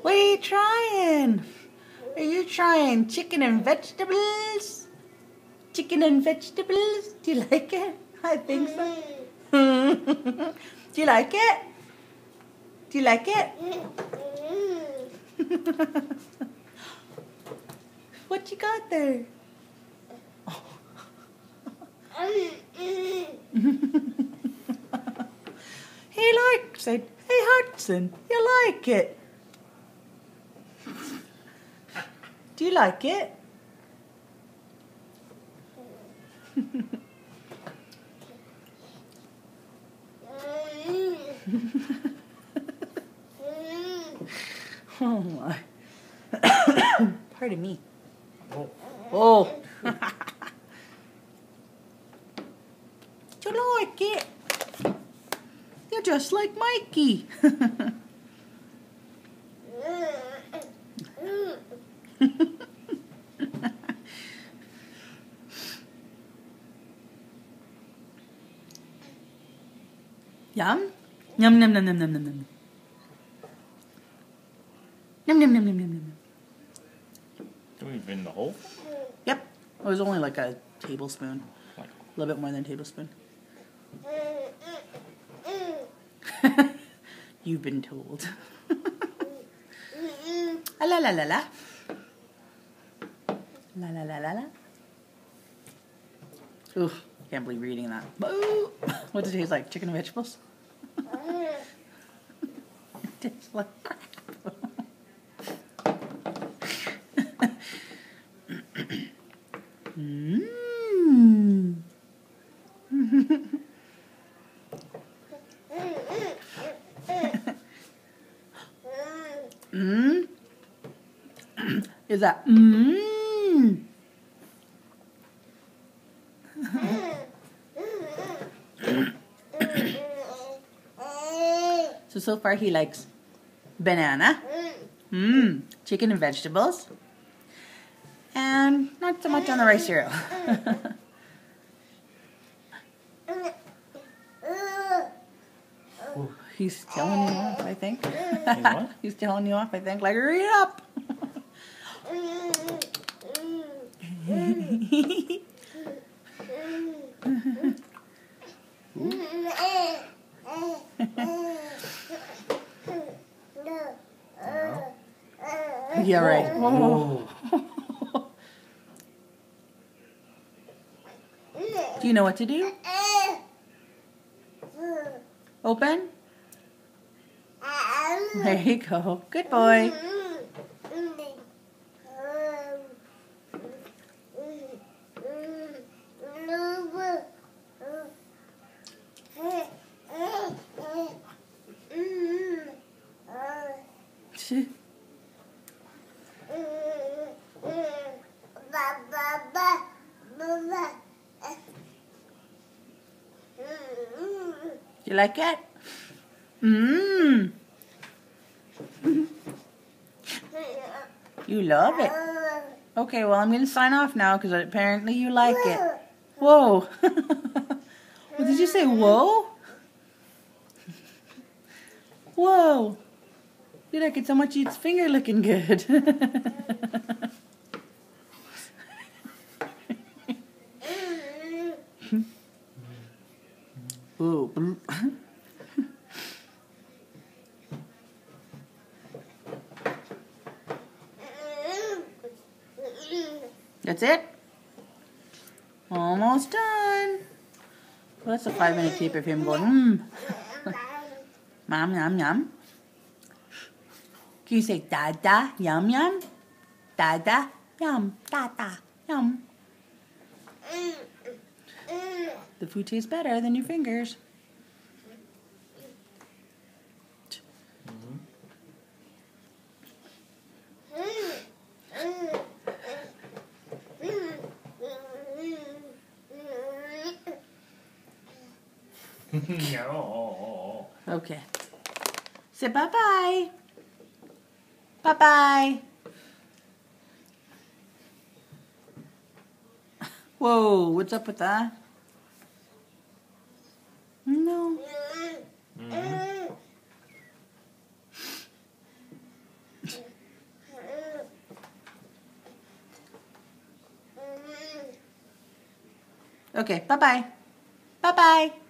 What are you trying? Are you trying chicken and vegetables? Chicken and vegetables? Do you like it? I think so. Do you like it? Do you like it? What you got there? He likes it. Hey Hudson, you like it? Do you like it? Oh my. Pardon me. Oh. Do you like it? You're just like Mikey. Yum? Yum, yum, yum, yum, yum, yum, yum. Yum, yum, yum, yum, yum, yum. Do we in the hole? Yep. It was only like a tablespoon. A little bit more than a tablespoon. You've been told. La la la la. La la la la la. Ooh, can't believe you're eating that. Boo! What does it taste like? Chicken and vegetables? It tastes like crap. Mmm. Mmm. Is that mmm? So far he likes banana, chicken and vegetables, and not so much on the rice cereal. He's telling you off, I think. He's telling you off, I think. Like, hurry up! Yeah, right. Oh. Do you know what to do? Open? There you go. Good boy. You like it? Mmm. You love it. Okay, well, I'm going to sign off now because apparently you like it. Whoa. What did you say? Whoa? Whoa. You like it so much it's finger looking good. Ooh. That's it? Almost done. Well, that's a 5-minute clip of him going, Mom, yum, yum. Can you say Dada, yum, yum? Dada, yum, Dada, yum. The food tastes better than your fingers. No. Okay. Say bye-bye. Bye-bye. Whoa, what's up with that? No. Okay, bye-bye. Bye-bye.